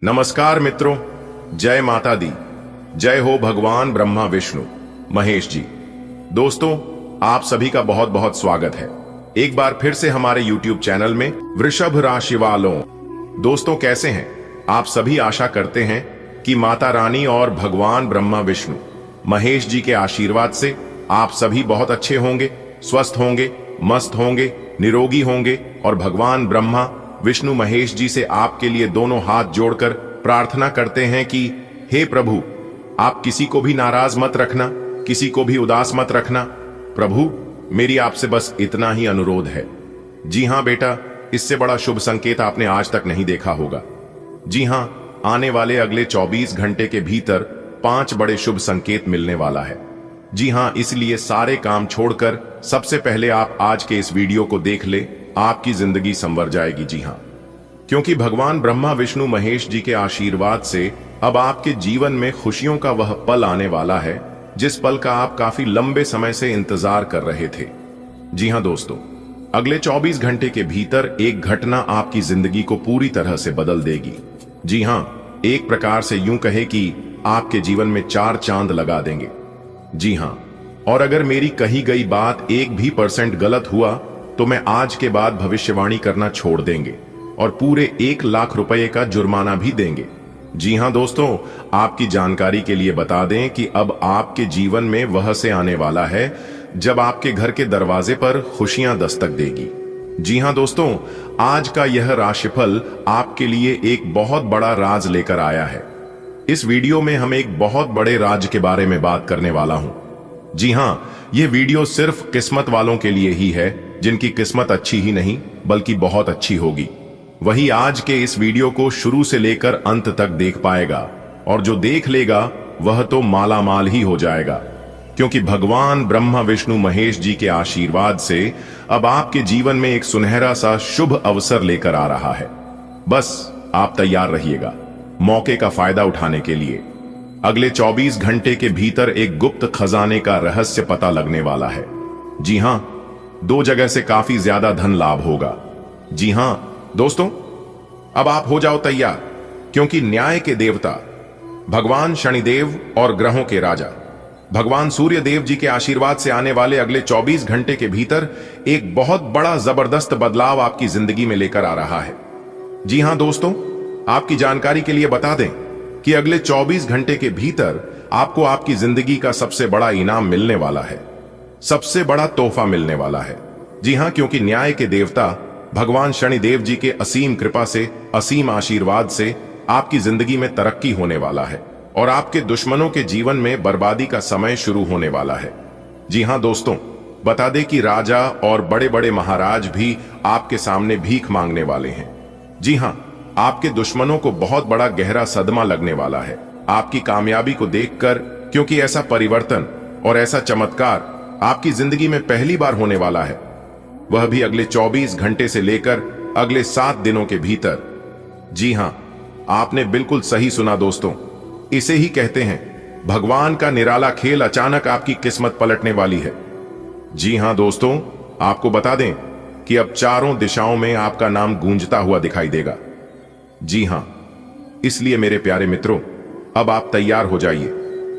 नमस्कार मित्रों, जय माता दी। जय हो भगवान ब्रह्मा विष्णु महेश जी। दोस्तों, आप सभी का बहुत बहुत स्वागत है एक बार फिर से हमारे YouTube चैनल में वृषभ राशि वालों। दोस्तों, कैसे हैं आप सभी? आशा करते हैं कि माता रानी और भगवान ब्रह्मा विष्णु महेश जी के आशीर्वाद से आप सभी बहुत अच्छे होंगे, स्वस्थ होंगे, मस्त होंगे, निरोगी होंगे और भगवान ब्रह्मा विष्णु महेश जी से आपके लिए दोनों हाथ जोड़कर प्रार्थना करते हैं कि हे प्रभु, आप किसी को भी नाराज मत रखना, किसी को भी उदास मत रखना। प्रभु, मेरी आपसे बस इतना ही अनुरोध है। जी हां बेटा, इससे बड़ा शुभ संकेत आपने आज तक नहीं देखा होगा। जी हां, आने वाले अगले 24 घंटे के भीतर 5 बड़े शुभ संकेत मिलने वाला है। जी हां, इसलिए सारे काम छोड़कर सबसे पहले आप आज के इस वीडियो को देख ले, आपकी जिंदगी संवर जाएगी। जी हां, क्योंकि भगवान ब्रह्मा विष्णु महेश जी के आशीर्वाद से अब आपके जीवन में खुशियों का वह पल आने वाला है जिस पल का आप काफी लंबे समय से इंतजार कर रहे थे। जी हां दोस्तों, अगले 24 घंटे के भीतर एक घटना आपकी जिंदगी को पूरी तरह से बदल देगी। जी हां, एक प्रकार से यूं कहे कि आपके जीवन में 4 चांद लगा देंगे। जी हां, और अगर मेरी कही गई बात 1% भी गलत हुआ तो मैं आज के बाद भविष्यवाणी करना छोड़ देंगे और पूरे 1 लाख रुपए का जुर्माना भी देंगे। जी हां दोस्तों, आपकी जानकारी के लिए बता दें कि अब आपके जीवन में वह से आने वाला है जब आपके घर के दरवाजे पर खुशियां दस्तक देगी। जी हां दोस्तों, आज का यह राशिफल आपके लिए एक बहुत बड़ा राज लेकर आया है। इस वीडियो में हम एक बहुत बड़े राज के बारे में बात करने वाला हूं। जी हां, यह वीडियो सिर्फ किस्मत वालों के लिए ही है जिनकी किस्मत अच्छी ही नहीं बल्कि बहुत अच्छी होगी। वही आज के इस वीडियो को शुरू से लेकर अंत तक देख पाएगा और जो देख लेगा वह तो माला माल ही हो जाएगा, क्योंकि भगवान ब्रह्मा विष्णु महेश जी के आशीर्वाद से अब आपके जीवन में एक सुनहरा सा शुभ अवसर लेकर आ रहा है। बस आप तैयार रहिएगा मौके का फायदा उठाने के लिए। अगले 24 घंटे के भीतर एक गुप्त खजाने का रहस्य पता लगने वाला है। जी हां, 2 जगह से काफी ज्यादा धन लाभ होगा। जी हां दोस्तों, अब आप हो जाओ तैयार, क्योंकि न्याय के देवता भगवान शनिदेव और ग्रहों के राजा भगवान सूर्य देव जी के आशीर्वाद से आने वाले अगले 24 घंटे के भीतर एक बहुत बड़ा जबरदस्त बदलाव आपकी जिंदगी में लेकर आ रहा है। जी हां दोस्तों, आपकी जानकारी के लिए बता दें कि अगले 24 घंटे के भीतर आपको आपकी जिंदगी का सबसे बड़ा इनाम मिलने वाला है, सबसे बड़ा तोहफा मिलने वाला है। जी हां, क्योंकि न्याय के देवता भगवान शनिदेव जी के असीम कृपा से, असीम आशीर्वाद से आपकी जिंदगी में तरक्की होने वाला है और आपके दुश्मनों के जीवन में बर्बादी का समय शुरू होने वाला है। जी हां दोस्तों, बता दें कि राजा और बड़े बड़े महाराज भी आपके सामने भीख मांगने वाले हैं। जी हां, आपके दुश्मनों को बहुत बड़ा गहरा सदमा लगने वाला है आपकी कामयाबी को देखकर, क्योंकि ऐसा परिवर्तन और ऐसा चमत्कार आपकी जिंदगी में पहली बार होने वाला है, वह भी अगले 24 घंटे से लेकर अगले 7 दिनों के भीतर। जी हां, आपने बिल्कुल सही सुना दोस्तों, इसे ही कहते हैं भगवान का निराला खेल। अचानक आपकी किस्मत पलटने वाली है। जी हां दोस्तों, आपको बता दें कि अब चारों दिशाओं में आपका नाम गूंजता हुआ दिखाई देगा। जी हां, इसलिए मेरे प्यारे मित्रों, अब आप तैयार हो जाइए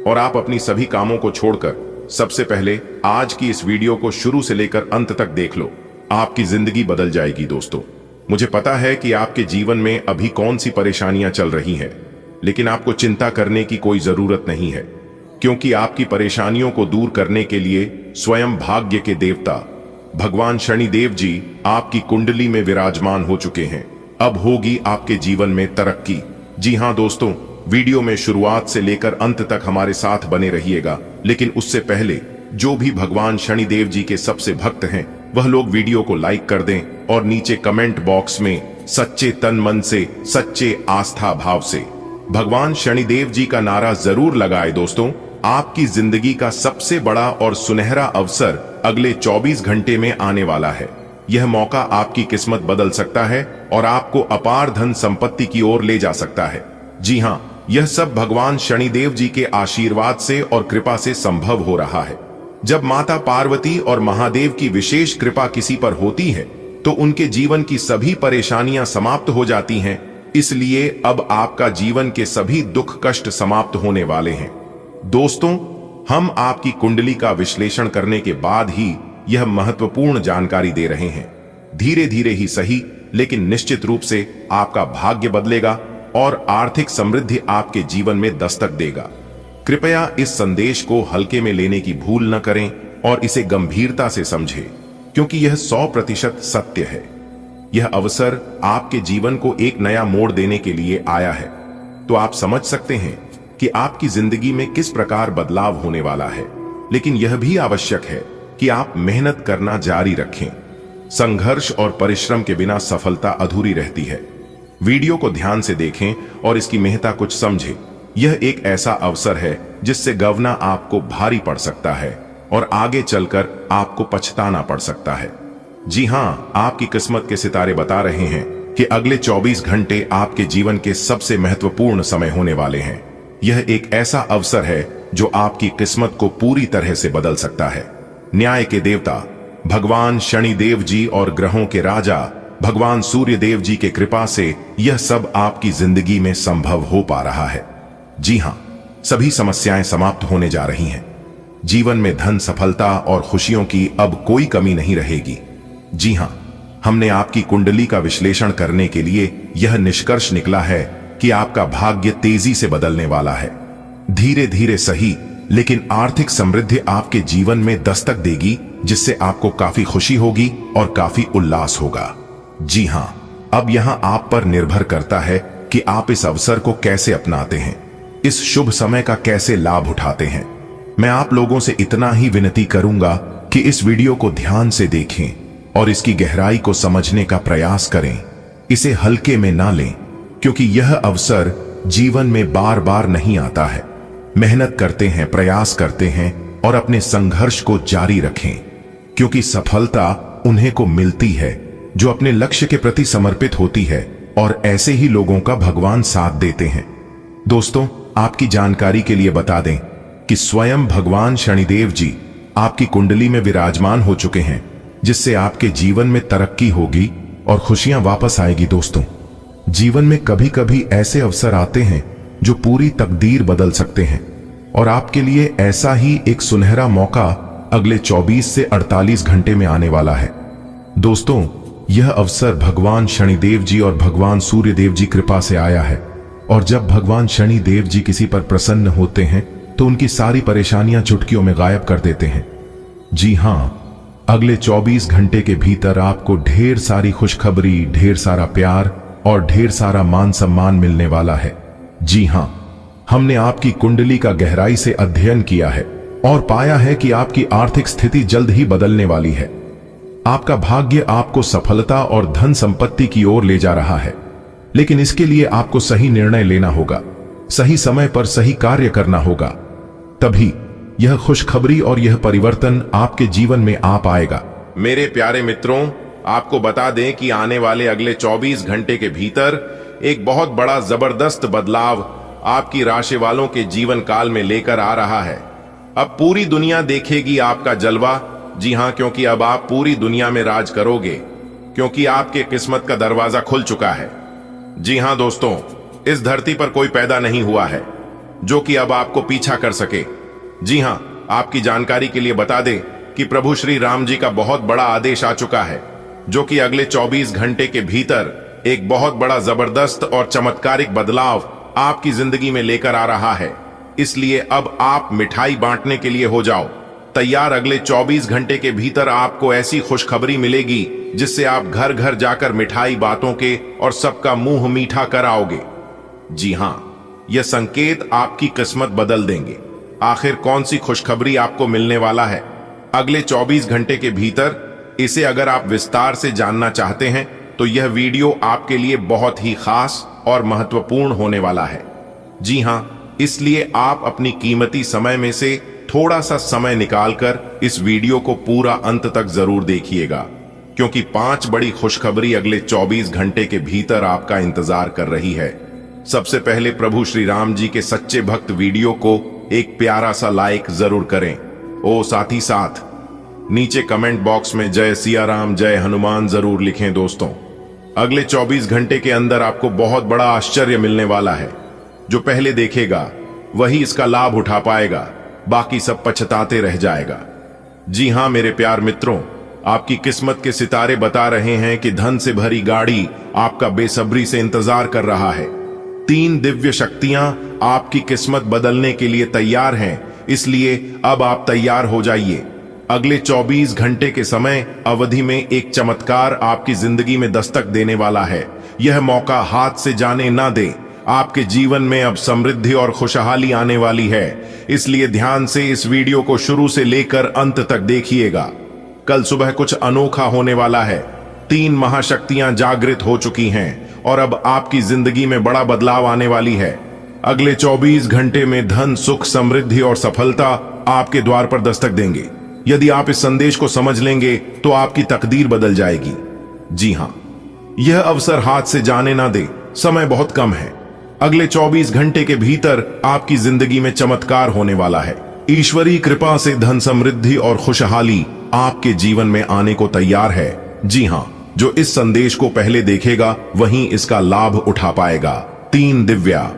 और आप अपनी सभी कामों को छोड़कर सबसे पहले आज की इस वीडियो को शुरू से लेकर अंत तक देख लो। आपकी जिंदगी बदल जाएगी दोस्तों। मुझे पता है कि आपके जीवन में अभी कौन सी परेशानियां चल रही हैं, लेकिन आपको चिंता करने की कोई जरूरत नहीं है, क्योंकि आपकी परेशानियों को दूर करने के लिए स्वयं भाग्य के देवता भगवान शनिदेव जी आपकी कुंडली में विराजमान हो चुके हैं। अब होगी आपके जीवन में तरक्की। जी हां दोस्तों, वीडियो में शुरुआत से लेकर अंत तक हमारे साथ बने रहिएगा, लेकिन उससे पहले जो भी भगवान शनिदेव जी के सबसे भक्त हैं वह लोग वीडियो को लाइक कर दें और नीचे कमेंट बॉक्स में सच्चे तन मन से, सच्चे आस्था भाव से भगवान शनिदेव जी का नारा जरूर लगाए। दोस्तों, आपकी जिंदगी का सबसे बड़ा और सुनहरा अवसर अगले 24 घंटे में आने वाला है। यह मौका आपकी किस्मत बदल सकता है और आपको अपार धन संपत्ति की ओर ले जा सकता है। जी हां, यह सब भगवान शनिदेव जी के आशीर्वाद से और कृपा से संभव हो रहा है। जब माता पार्वती और महादेव की विशेष कृपा किसी पर होती है तो उनके जीवन की सभी परेशानियां समाप्त हो जाती हैं इसलिए अब आपका जीवन के सभी दुख कष्ट समाप्त होने वाले हैं। दोस्तों, हम आपकी कुंडली का विश्लेषण करने के बाद ही यह महत्वपूर्ण जानकारी दे रहे हैं। धीरे धीरे ही सही, लेकिन निश्चित रूप से आपका भाग्य बदलेगा और आर्थिक समृद्धि आपके जीवन में दस्तक देगा। कृपया इस संदेश को हल्के में लेने की भूल न करें और इसे गंभीरता से समझें, क्योंकि यह 100% सत्य है। यह अवसर आपके जीवन को एक नया मोड़ देने के लिए आया है। तो आप समझ सकते हैं कि आपकी जिंदगी में किस प्रकार बदलाव होने वाला है, लेकिन यह भी आवश्यक है कि आप मेहनत करना जारी रखें। संघर्ष और परिश्रम के बिना सफलता अधूरी रहती है। वीडियो को ध्यान से देखें और इसकी महत्ता कुछ समझें। यह एक ऐसा अवसर है जिससे गंवना आपको भारी पड़ सकता है और आगे चलकर आपको पछताना पड़ सकता है। जी हां, आपकी किस्मत के सितारे बता रहे हैं कि अगले 24 घंटे आपके जीवन के सबसे महत्वपूर्ण समय होने वाले हैं। यह एक ऐसा अवसर है जो आपकी किस्मत को पूरी तरह से बदल सकता है। न्याय के देवता भगवान शनि देव जी और ग्रहों के राजा भगवान सूर्य देव जी के कृपा से यह सब आपकी जिंदगी में संभव हो पा रहा है। जी हां, सभी समस्याएं समाप्त होने जा रही हैं। जीवन में धन, सफलता और खुशियों की अब कोई कमी नहीं रहेगी। जी हां, हमने आपकी कुंडली का विश्लेषण करने के लिए यह निष्कर्ष निकला है कि आपका भाग्य तेजी से बदलने वाला है। धीरे धीरे सही, लेकिन आर्थिक समृद्धि आपके जीवन में दस्तक देगी, जिससे आपको काफी खुशी होगी और काफी उल्लास होगा। जी हां, अब यहां आप पर निर्भर करता है कि आप इस अवसर को कैसे अपनाते हैं, इस शुभ समय का कैसे लाभ उठाते हैं। मैं आप लोगों से इतना ही विनती करूंगा कि इस वीडियो को ध्यान से देखें और इसकी गहराई को समझने का प्रयास करें। इसे हल्के में ना लें, क्योंकि यह अवसर जीवन में बार बार नहीं आता है। मेहनत करते हैं, प्रयास करते हैं और अपने संघर्ष को जारी रखें, क्योंकि सफलता उन्हें को मिलती है जो अपने लक्ष्य के प्रति समर्पित होती है, और ऐसे ही लोगों का भगवान साथ देते हैं। दोस्तों, आपकी जानकारी के लिए बता दें कि स्वयं भगवान शनिदेव जी आपकी कुंडली में विराजमान हो चुके हैं, जिससे आपके जीवन में तरक्की होगी और खुशियां वापस आएगी। दोस्तों, जीवन में कभी कभी ऐसे अवसर आते हैं जो पूरी तकदीर बदल सकते हैं, और आपके लिए ऐसा ही एक सुनहरा मौका अगले 24 से 48 घंटे में आने वाला है। दोस्तों, यह अवसर भगवान शनिदेव जी और भगवान सूर्य देव जी कृपा से आया है, और जब भगवान शनि देव जी किसी पर प्रसन्न होते हैं तो उनकी सारी परेशानियां चुटकियों में गायब कर देते हैं। जी हां, अगले 24 घंटे के भीतर आपको ढेर सारी खुशखबरी, ढेर सारा प्यार और ढेर सारा मान सम्मान मिलने वाला है। जी हां, हमने आपकी कुंडली का गहराई से अध्ययन किया है और पाया है कि आपकी आर्थिक स्थिति जल्द ही बदलने वाली है। आपका भाग्य आपको सफलता और धन संपत्ति की ओर ले जा रहा है, लेकिन इसके लिए आपको सही निर्णय लेना होगा, सही समय पर सही कार्य करना होगा। तभी यह खुशखबरी और यह परिवर्तन आपके जीवन में आ पाएगा। मेरे प्यारे मित्रों, आपको बता दें कि आने वाले अगले 24 घंटे के भीतर एक बहुत बड़ा जबरदस्त बदलाव आपकी राशि वालों के जीवन काल में लेकर आ रहा है। अब पूरी दुनिया देखेगी आपका जलवा। जी हां, क्योंकि अब आप पूरी दुनिया में राज करोगे, क्योंकि आपके किस्मत का दरवाजा खुल चुका है। जी हां दोस्तों, इस धरती पर कोई पैदा नहीं हुआ है जो कि अब आपको पीछा कर सके। जी हां, आपकी जानकारी के लिए बता दें कि प्रभु श्री राम जी का बहुत बड़ा आदेश आ चुका है, जो कि अगले 24 घंटे के भीतर एक बहुत बड़ा जबरदस्त और चमत्कारिक बदलाव आपकी जिंदगी में लेकर आ रहा है। इसलिए अब आप मिठाई बांटने के लिए हो जाओ तैयार। अगले 24 घंटे के भीतर आपको ऐसी खुशखबरी मिलेगी जिससे आप घर घर जाकर मिठाई बातों के और सबका मुंह मीठा कराओगे। जी हां, यह संकेत आपकी किस्मत बदल देंगे। आखिर कौन सी खुशखबरी आपको मिलने वाला है अगले 24 घंटे के भीतर? इसे अगर आप विस्तार से जानना चाहते हैं तो यह वीडियो आपके लिए बहुत ही खास और महत्वपूर्ण होने वाला है। जी हां, इसलिए आप अपनी कीमती समय में से थोड़ा सा समय निकालकर इस वीडियो को पूरा अंत तक जरूर देखिएगा, क्योंकि 5 बड़ी खुशखबरी अगले 24 घंटे के भीतर आपका इंतजार कर रही है। सबसे पहले प्रभु श्री राम जी के सच्चे भक्त वीडियो को एक प्यारा सा लाइक जरूर करें। ओ साथ ही साथ नीचे कमेंट बॉक्स में जय सिया राम, जय हनुमान जरूर लिखें दोस्तों। अगले 24 घंटे के अंदर आपको बहुत बड़ा आश्चर्य मिलने वाला है। जो पहले देखेगा वही इसका लाभ उठा पाएगा, बाकी सब पछताते रह जाएगा। जी हां मेरे प्यार मित्रों, आपकी किस्मत के सितारे बता रहे हैं कि धन से भरी गाड़ी आपका बेसब्री से इंतजार कर रहा है। 3 दिव्य शक्तियां आपकी किस्मत बदलने के लिए तैयार हैं, इसलिए अब आप तैयार हो जाइए। अगले 24 घंटे के समय अवधि में एक चमत्कार आपकी जिंदगी में दस्तक देने वाला है। यह मौका हाथ से जाने ना दें। आपके जीवन में अब समृद्धि और खुशहाली आने वाली है, इसलिए ध्यान से इस वीडियो को शुरू से लेकर अंत तक देखिएगा। कल सुबह कुछ अनोखा होने वाला है। 3 महाशक्तियां जागृत हो चुकी हैं और अब आपकी जिंदगी में बड़ा बदलाव आने वाली है। अगले 24 घंटे में धन, सुख, समृद्धि और सफलता आपके द्वार पर दस्तक देंगे। यदि आप इस संदेश को समझ लेंगे तो आपकी तकदीर बदल जाएगी। जी हां, यह अवसर हाथ से जाने ना दे। समय बहुत कम है। अगले 24 घंटे के भीतर आपकी जिंदगी में चमत्कार होने वाला है। ईश्वरीय कृपा से धन, समृद्धि और खुशहाली आपके जीवन में आने को तैयार है। जी हां, जो इस संदेश को पहले देखेगा वहीं इसका लाभ उठा पाएगा। 3 दिव्या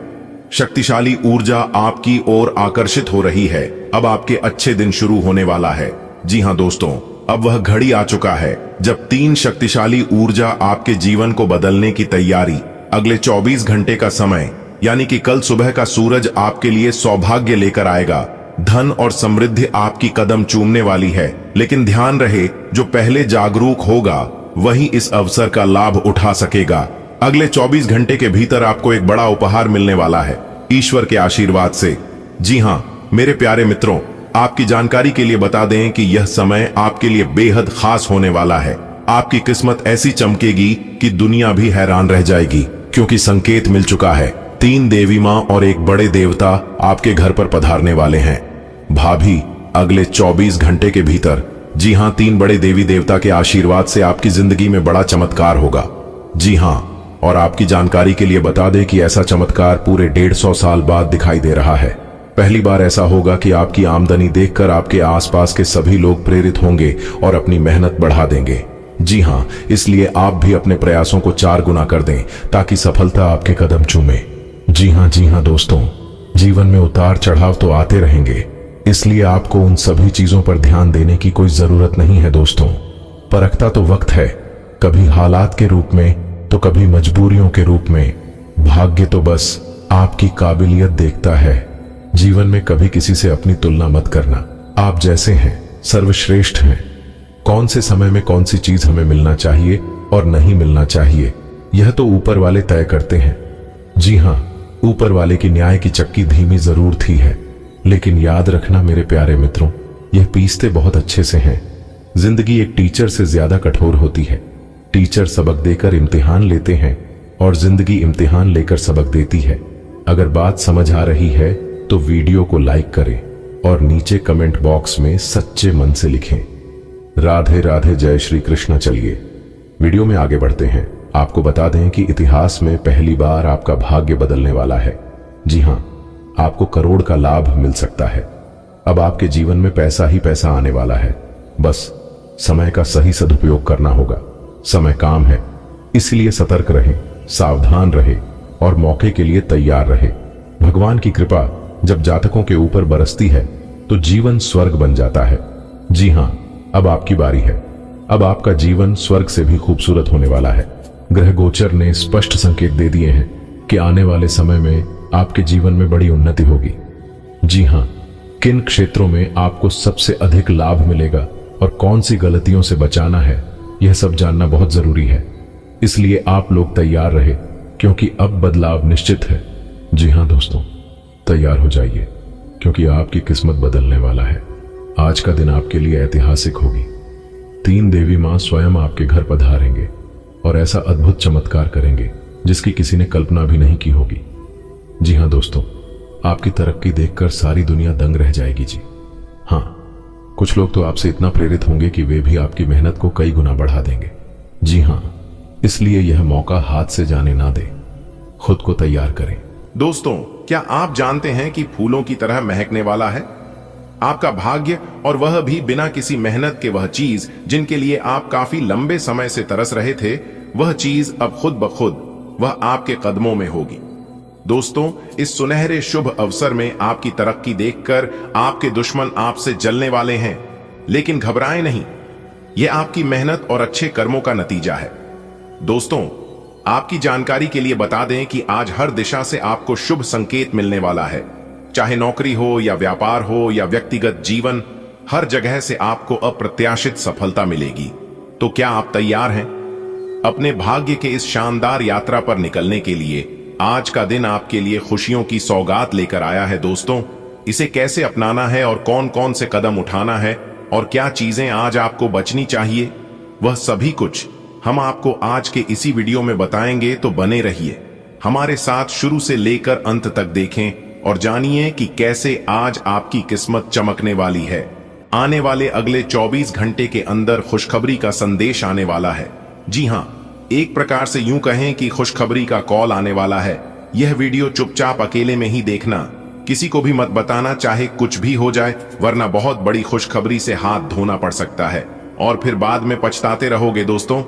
शक्तिशाली ऊर्जा आपकी ओर आकर्षित हो रही है। अब आपके अच्छे दिन शुरू होने वाला है। जी हां दोस्तों, अब वह घड़ी आ चुका है जब 3 शक्तिशाली ऊर्जा आपके जीवन को बदलने की तैयारी। अगले 24 घंटे का समय यानी कि कल सुबह का सूरज आपके लिए सौभाग्य लेकर आएगा। धन और समृद्धि आपकी कदम चूमने वाली है, लेकिन ध्यान रहे जो पहले जागरूक होगा वही इस अवसर का लाभ उठा सकेगा। अगले 24 घंटे के भीतर आपको एक बड़ा उपहार मिलने वाला है ईश्वर के आशीर्वाद से। जी हां मेरे प्यारे मित्रों, आपकी जानकारी के लिए बता दें कि यह समय आपके लिए बेहद खास होने वाला है। आपकी किस्मत ऐसी चमकेगी कि दुनिया भी हैरान रह जाएगी, क्योंकि संकेत मिल चुका है। 3 देवी मां और एक बड़े देवता आपके घर पर पधारने वाले हैं। भाभी, अगले 24 घंटे के भीतर, जी हां, 3 बड़े देवी देवता के आशीर्वाद से आपकी जिंदगी में बड़ा चमत्कार होगा। जी हां, और आपकी जानकारी के लिए बता दें कि ऐसा चमत्कार पूरे 150 साल बाद दिखाई दे रहा है। पहली बार ऐसा होगा कि आपकी आमदनी देखकर आपके आसपास के सभी लोग प्रेरित होंगे और अपनी मेहनत बढ़ा देंगे। जी हां, इसलिए आप भी अपने प्रयासों को 4 गुना कर दें ताकि सफलता आपके कदम चूमे। जी हां दोस्तों, जीवन में उतार चढ़ाव तो आते रहेंगे, इसलिए आपको उन सभी चीजों पर ध्यान देने की कोई जरूरत नहीं है दोस्तों। परखता तो वक्त है, कभी हालात के रूप में तो कभी मजबूरियों के रूप में। भाग्य तो बस आपकी काबिलियत देखता है। जीवन में कभी किसी से अपनी तुलना मत करना। आप जैसे हैं सर्वश्रेष्ठ हैं। कौन से समय में कौन सी चीज हमें मिलना चाहिए और नहीं मिलना चाहिए, यह तो ऊपर वाले तय करते हैं। जी हां, ऊपर वाले की न्याय की चक्की धीमी जरूर थी है, लेकिन याद रखना मेरे प्यारे मित्रों, यह पीसते बहुत अच्छे से हैं। जिंदगी एक टीचर से ज्यादा कठोर होती है। टीचर सबक देकर इम्तिहान लेते हैं और जिंदगी इम्तिहान लेकर सबक देती है। अगर बात समझ आ रही है तो वीडियो को लाइक करें और नीचे कमेंट बॉक्स में सच्चे मन से लिखें राधे राधे, जय श्री कृष्ण। चलिए वीडियो में आगे बढ़ते हैं। आपको बता दें कि इतिहास में पहली बार आपका भाग्य बदलने वाला है। जी हां, आपको करोड़ का लाभ मिल सकता है। अब आपके जीवन में पैसा ही पैसा आने वाला है। बस समय का सही सदुपयोग करना होगा। समय काम है, इसलिए सतर्क रहें, सावधान रहें और मौके के लिए तैयार रहें। भगवान की कृपा जब जातकों के ऊपर बरसती है तो जीवन स्वर्ग बन जाता है। जी हां, अब आपकी बारी है। अब आपका जीवन स्वर्ग से भी खूबसूरत होने वाला है। ग्रह गोचर ने स्पष्ट संकेत दे दिए हैं कि आने वाले समय में आपके जीवन में बड़ी उन्नति होगी। जी हां, किन क्षेत्रों में आपको सबसे अधिक लाभ मिलेगा और कौन सी गलतियों से बचाना है, यह सब जानना बहुत जरूरी है। इसलिए आप लोग तैयार रहे, क्योंकि अब बदलाव निश्चित है। जी हां दोस्तों, तैयार हो जाइए, क्योंकि आपकी किस्मत बदलने वाला है। आज का दिन आपके लिए ऐतिहासिक होगी। 3 देवी मां स्वयं आपके घर पधारेंगे और ऐसा अद्भुत चमत्कार करेंगे जिसकी किसी ने कल्पना भी नहीं की होगी। जी हां दोस्तों, आपकी तरक्की देखकर सारी दुनिया दंग रह जाएगी। जी हां, कुछ लोग तो आपसे इतना प्रेरित होंगे कि वे भी आपकी मेहनत को कई गुना बढ़ा देंगे। जी हां, इसलिए यह मौका हाथ से जाने ना दें, खुद को तैयार करें। दोस्तों, क्या आप जानते हैं कि फूलों की तरह महकने वाला है आपका भाग्य, और वह भी बिना किसी मेहनत के। वह चीज जिनके लिए आप काफी लंबे समय से तरस रहे थे, वह चीज अब खुद ब खुद वह आपके कदमों में होगी। दोस्तों, इस सुनहरे शुभ अवसर में आपकी तरक्की देखकर आपके दुश्मन आपसे जलने वाले हैं, लेकिन घबराएं नहीं, यह आपकी मेहनत और अच्छे कर्मों का नतीजा है। दोस्तों, आपकी जानकारी के लिए बता दें कि आज हर दिशा से आपको शुभ संकेत मिलने वाला है। चाहे नौकरी हो या व्यापार हो या व्यक्तिगत जीवन, हर जगह से आपको अप्रत्याशित सफलता मिलेगी। तो क्या आप तैयार हैं अपने भाग्य के इस शानदार यात्रा पर निकलने के लिए? आज का दिन आपके लिए खुशियों की सौगात लेकर आया है। दोस्तों, इसे कैसे अपनाना है और कौन कौन से कदम उठाना है और क्या चीजें आज आपको बचनी चाहिए, वह सभी कुछ हम आपको आज के इसी वीडियो में बताएंगे। तो बने रहिए हमारे साथ, शुरू से लेकर अंत तक देखें और जानिए कि कैसे आज आपकी किस्मत चमकने वाली है। आने वाले अगले 24 घंटे के अंदर खुशखबरी का संदेश आने वाला है। जी हां, एक प्रकार से यूं कहें कि खुशखबरी का कॉल आने वाला है। यह वीडियो चुपचाप अकेले में ही देखना, किसी को भी मत बताना, चाहे कुछ भी हो जाए, वरना बहुत बड़ी खुशखबरी से हाथ धोना पड़ सकता है और फिर बाद में पछताते रहोगे। दोस्तों,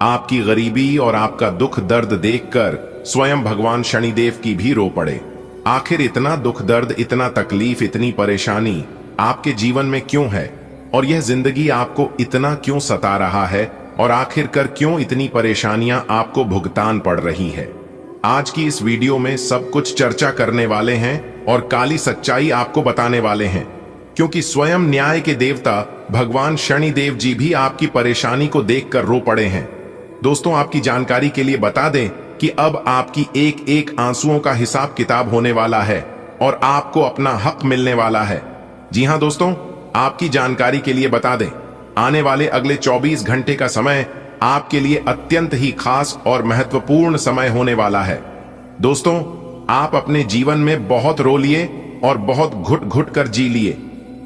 आपकी गरीबी और आपका दुख दर्द देखकर स्वयं भगवान शनिदेव की भी रो पड़े। आखिर इतना दुख दर्द, इतना तकलीफ, इतनी परेशानी आपके जीवन में क्यों है और यह जिंदगी आपको इतना क्यों सता रहा है और आखिरकार क्यों इतनी परेशानियां आपको भुगतान पड़ रही है? आज की इस वीडियो में सब कुछ चर्चा करने वाले हैं और काली सच्चाई आपको बताने वाले हैं, क्योंकि स्वयं न्याय के देवता भगवान शनिदेव जी भी आपकी परेशानी को देखकर रो पड़े हैं। दोस्तों, आपकी जानकारी के लिए बता दें कि अब आपकी एक एक आंसुओं का हिसाब किताब होने वाला है और आपको अपना हक मिलने वाला है। जी हां दोस्तों, आपकी जानकारी के लिए बता दें, आने वाले अगले 24 घंटे का समय आपके लिए अत्यंत ही खास और महत्वपूर्ण समय होने वाला है। दोस्तों, आप अपने जीवन में बहुत रो लिए और बहुत घुट घुट कर जी लिए,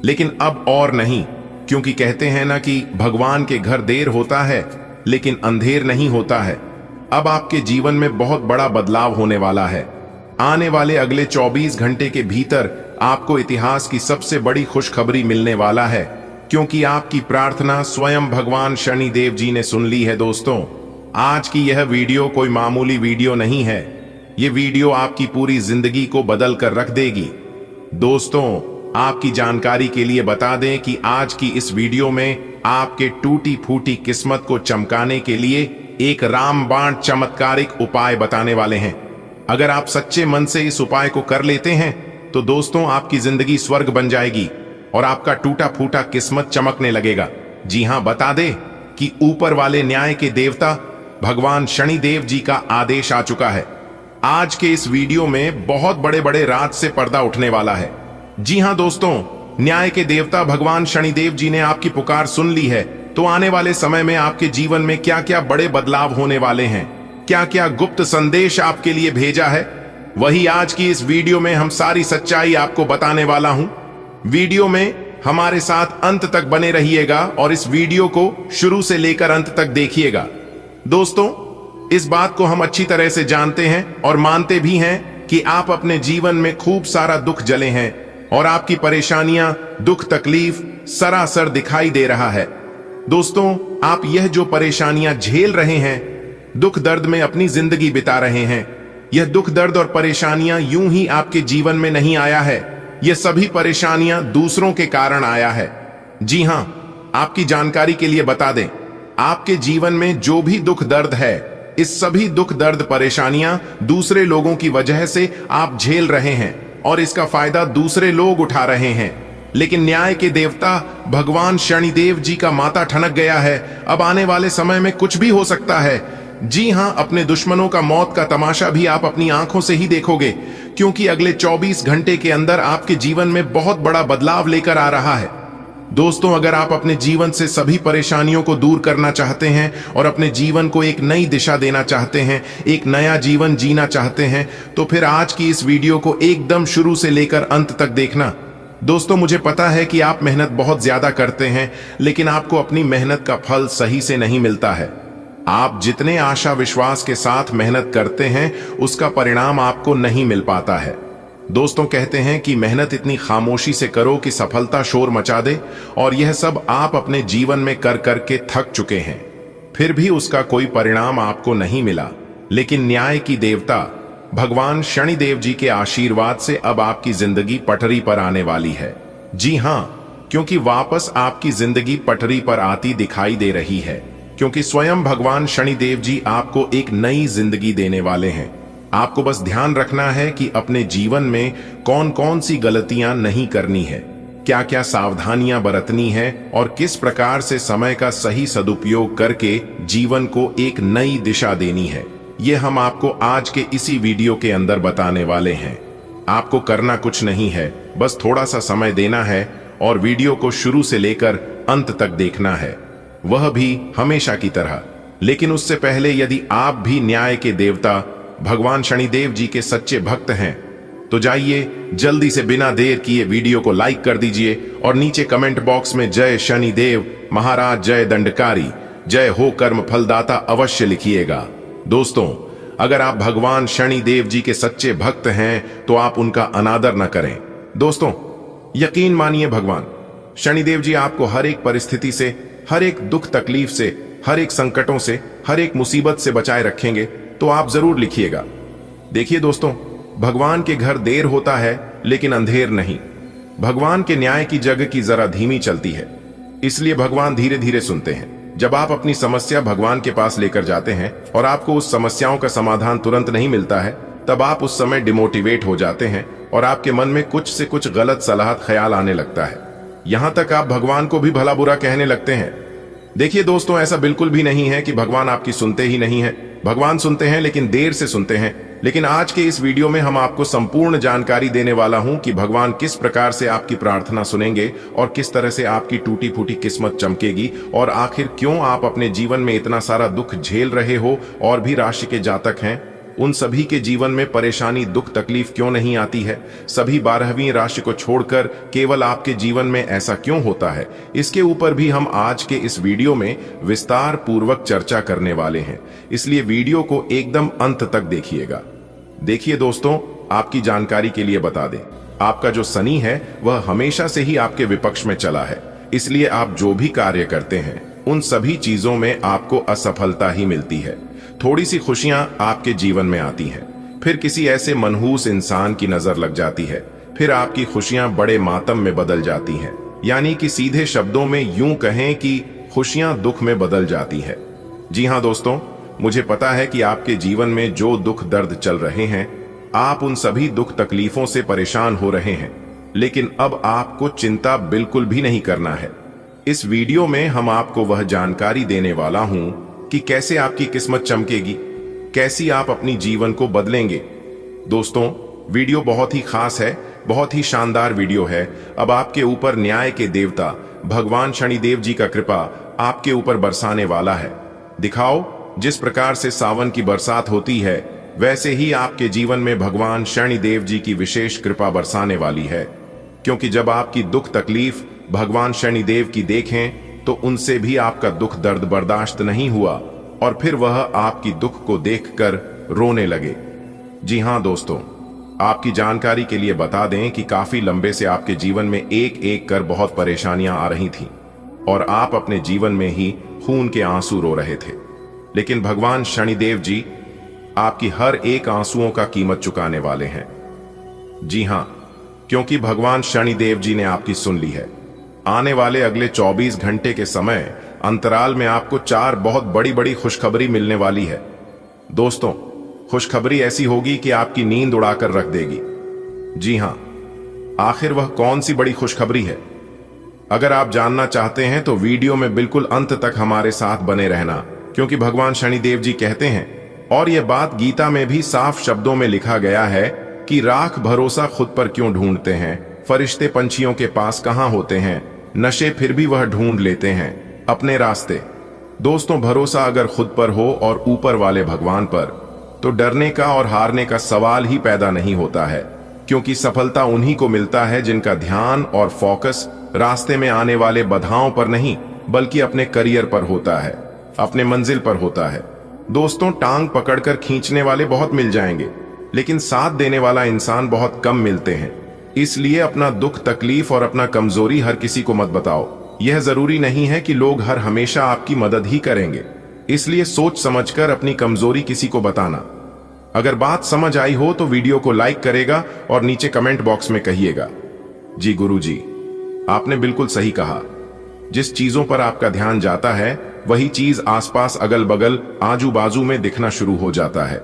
लेकिन अब और नहीं, क्योंकि कहते हैं ना कि भगवान के घर देर होता है लेकिन अंधेर नहीं होता है। अब आपके जीवन में बहुत बड़ा बदलाव होने वाला है। आने वाले अगले 24 घंटे के भीतर आपको इतिहास की सबसे बड़ी खुशखबरी मिलने वाला है, क्योंकि आपकी प्रार्थना स्वयं भगवान शनिदेव जी ने सुन ली है। दोस्तों, आज की यह वीडियो कोई मामूली वीडियो नहीं है, यह वीडियो आपकी पूरी जिंदगी को बदल कर रख देगी। दोस्तों, आपकी जानकारी के लिए बता दें कि आज की इस वीडियो में आपके टूटी फूटी किस्मत को चमकाने के लिए एक रामबाण चमत्कारिक उपाय बताने वाले हैं। अगर आप सच्चे मन से इस उपाय को कर लेते हैं तो दोस्तों, आपकी जिंदगी स्वर्ग बन जाएगी और आपका टूटा फूटा किस्मत चमकने लगेगा। जी हां, बता दें कि ऊपर वाले न्याय के देवता भगवान शनिदेव जी का आदेश आ चुका है। आज के इस वीडियो में बहुत बड़े बड़े राज से पर्दा उठने वाला है। जी हां दोस्तों, न्याय के देवता भगवान शनिदेव जी ने आपकी पुकार सुन ली है। तो आने वाले समय में आपके जीवन में क्या क्या बड़े बदलाव होने वाले हैं, क्या क्या गुप्त संदेश आपके लिए भेजा है, वही आज की इस वीडियो में हम सारी सच्चाई आपको बताने वाला हूं। वीडियो में हमारे साथ अंत तक बने रहिएगा और इस वीडियो को शुरू से लेकर अंत तक देखिएगा। दोस्तों, इस बात को हम अच्छी तरह से जानते हैं और मानते भी हैं कि आप अपने जीवन में खूब सारा दुख झेले हैं और आपकी परेशानियां, दुख, तकलीफ सरासर दिखाई दे रहा है। दोस्तों, आप यह जो परेशानियां झेल रहे हैं, दुख दर्द में अपनी जिंदगी बिता रहे हैं, यह दुख दर्द और परेशानियां यूं ही आपके जीवन में नहीं आया है, यह सभी परेशानियां दूसरों के कारण आया है। जी हां, आपकी जानकारी के लिए बता दें, आपके जीवन में जो भी दुख दर्द है, इस सभी दुख दर्द परेशानियां दूसरे लोगों की वजह से आप झेल रहे हैं और इसका फायदा दूसरे लोग उठा रहे हैं। लेकिन न्याय के देवता भगवान शनिदेव जी का माथा ठनक गया है। अब आने वाले समय में कुछ भी हो सकता है। जी हां, अपने दुश्मनों का मौत का तमाशा भी आप अपनी आंखों से ही देखोगे, क्योंकि अगले 24 घंटे के अंदर आपके जीवन में बहुत बड़ा बदलाव लेकर आ रहा है। दोस्तों, अगर आप अपने जीवन से सभी परेशानियों को दूर करना चाहते हैं और अपने जीवन को एक नई दिशा देना चाहते हैं, एक नया जीवन जीना चाहते हैं, तो फिर आज की इस वीडियो को एकदम शुरू से लेकर अंत तक देखना। दोस्तों, मुझे पता है कि आप मेहनत बहुत ज्यादा करते हैं, लेकिन आपको अपनी मेहनत का फल सही से नहीं मिलता है। आप जितने आशा विश्वास के साथ मेहनत करते हैं, उसका परिणाम आपको नहीं मिल पाता है। दोस्तों, कहते हैं कि मेहनत इतनी खामोशी से करो कि सफलता शोर मचा दे, और यह सब आप अपने जीवन में कर करके थक चुके हैं। फिर भी उसका कोई परिणाम आपको नहीं मिला, लेकिन न्याय की देवता भगवान शनिदेव जी के आशीर्वाद से अब आपकी जिंदगी पटरी पर आने वाली है। जी हां, क्योंकि वापस आपकी जिंदगी पटरी पर आती दिखाई दे रही है, क्योंकि स्वयं भगवान शनिदेव जी आपको एक नई जिंदगी देने वाले हैं। आपको बस ध्यान रखना है कि अपने जीवन में कौन कौन सी गलतियां नहीं करनी है, क्या क्या सावधानियां बरतनी है और किस प्रकार से समय का सही सदुपयोग करके जीवन को एक नई दिशा देनी है। ये हम आपको आज के इसी वीडियो के अंदर बताने वाले हैं। आपको करना कुछ नहीं है, बस थोड़ा सा समय देना है और वीडियो को शुरू से लेकर अंत तक देखना है, वह भी हमेशा की तरह। लेकिन उससे पहले यदि आप भी न्याय के देवता भगवान शनिदेव जी के सच्चे भक्त हैं तो जाइए जल्दी से बिना देर किए वीडियो को लाइक कर दीजिए और नीचे कमेंट बॉक्स में जय शनिदेव महाराज, जय दंडकारी, जय हो कर्म फलदाता अवश्य लिखिएगा। दोस्तों, अगर आप भगवान शनिदेव जी के सच्चे भक्त हैं तो आप उनका अनादर न करें। दोस्तों, यकीन मानिए भगवान शनिदेव जी आपको हर एक परिस्थिति से, हर एक दुख तकलीफ से, हर एक संकटों से, हर एक मुसीबत से बचाए रखेंगे। तो आप जरूर लिखिएगा। देखिए दोस्तों, भगवान के घर देर होता है लेकिन अंधेर नहीं। भगवान के न्याय की जग की जरा धीमी चलती है, इसलिए भगवान धीरे धीरे सुनते हैं। जब आप अपनी समस्या भगवान के पास लेकर जाते हैं और आपको उस समस्याओं का समाधान तुरंत नहीं मिलता है, तब आप उस समय डिमोटिवेट हो जाते हैं और आपके मन में कुछ से कुछ गलत सलाह ख्याल आने लगता है। यहां तक आप भगवान को भी भला बुरा कहने लगते हैं। देखिए दोस्तों, ऐसा बिल्कुल भी नहीं है कि भगवान आपकी सुनते ही नहीं है। भगवान सुनते हैं लेकिन देर से सुनते हैं। लेकिन आज के इस वीडियो में हम आपको संपूर्ण जानकारी देने वाला हूं कि भगवान किस प्रकार से आपकी प्रार्थना सुनेंगे और किस तरह से आपकी टूटी फूटी किस्मत चमकेगी, और आखिर क्यों आप अपने जीवन में इतना सारा दुख झेल रहे हो और भी राशि के जातक हैं, उन सभी के जीवन में परेशानी, दुख, तकलीफ क्यों नहीं आती है। सभी 12वीं राशि को छोड़कर केवल आपके जीवन में ऐसा क्यों होता है, इसके ऊपर भी हम आज के इस वीडियो में विस्तार पूर्वक चर्चा करने वाले हैं। इसलिए वीडियो को एकदम अंत तक देखिएगा। देखिए दोस्तों, आपकी जानकारी के लिए बता दें, आपका जो शनि है वह हमेशा से ही आपके विपक्ष में चला है। इसलिए आप जो भी कार्य करते हैं उन सभी चीजों में आपको असफलता ही मिलती है। थोड़ी सी खुशियां आपके जीवन में आती हैं, फिर किसी ऐसे मनहूस इंसान की नजर लग जाती है, फिर आपकी खुशियां बड़े मातम में बदल जाती हैं। यानी कि सीधे शब्दों में यूं कहें कि खुशियां दुख में बदल जाती है। जी हां दोस्तों, मुझे पता है कि आपके जीवन में जो दुख दर्द चल रहे हैं, आप उन सभी दुख तकलीफों से परेशान हो रहे हैं, लेकिन अब आपको चिंता बिल्कुल भी नहीं करना है। इस वीडियो में हम आपको वह जानकारी देने वाला हूं कि कैसे आपकी किस्मत चमकेगी, कैसी आप अपनी जीवन को बदलेंगे। दोस्तों, वीडियो बहुत ही खास है, बहुत ही शानदार वीडियो है। अब आपके ऊपर न्याय के देवता भगवान शनिदेव जी का कृपा आपके ऊपर बरसाने वाला है। दिखाओ, जिस प्रकार से सावन की बरसात होती है, वैसे ही आपके जीवन में भगवान शनिदेव जी की विशेष कृपा बरसाने वाली है। क्योंकि जब आपकी दुख तकलीफ भगवान शनिदेव की देखें तो उनसे भी आपका दुख दर्द बर्दाश्त नहीं हुआ और फिर वह आपकी दुख को देखकर रोने लगे। जी हां दोस्तों, आपकी जानकारी के लिए बता दें कि काफी लंबे से आपके जीवन में एक एक कर बहुत परेशानियां आ रही थीं और आप अपने जीवन में ही खून के आंसू रो रहे थे। लेकिन भगवान शनिदेव जी आपकी हर एक आंसुओं का कीमत चुकाने वाले हैं। जी हां, क्योंकि भगवान शनिदेव जी ने आपकी सुन ली है। आने वाले अगले 24 घंटे के समय अंतराल में आपको 4 बहुत बड़ी बड़ी खुशखबरी मिलने वाली है। दोस्तों, खुशखबरी ऐसी होगी कि आपकी नींद उड़ाकर रख देगी। जी हां, आखिर वह कौन सी बड़ी खुशखबरी है? अगर आप जानना चाहते हैं तो वीडियो में बिल्कुल अंत तक हमारे साथ बने रहना, क्योंकि भगवान शनिदेव जी कहते हैं, और यह बात गीता में भी साफ शब्दों में लिखा गया है कि राख भरोसा खुद पर क्यों ढूंढते हैं, फरिश्ते पंछियों के पास कहां होते हैं, नशे फिर भी वह ढूंढ लेते हैं अपने रास्ते। दोस्तों, भरोसा अगर खुद पर हो और ऊपर वाले भगवान पर, तो डरने का और हारने का सवाल ही पैदा नहीं होता है। क्योंकि सफलता उन्हीं को मिलता है जिनका ध्यान और फोकस रास्ते में आने वाले बाधाओं पर नहीं, बल्कि अपने करियर पर होता है, अपने मंजिल पर होता है। दोस्तों, टांग पकड़कर खींचने वाले बहुत मिल जाएंगे, लेकिन साथ देने वाला इंसान बहुत कम मिलते हैं। इसलिए अपना दुख तकलीफ और अपना कमजोरी हर किसी को मत बताओ। यह जरूरी नहीं है कि लोग हर हमेशा आपकी मदद ही करेंगे। इसलिए सोच समझकर अपनी कमजोरी किसी को बताना। अगर बात समझ आई हो तो वीडियो को लाइक करेगा और नीचे कमेंट बॉक्स में कहिएगा। जी गुरुजी, आपने बिल्कुल सही कहा। जिस चीजों पर आपका ध्यान जाता है वही चीज आसपास अगल बगल आजू बाजू में दिखना शुरू हो जाता है।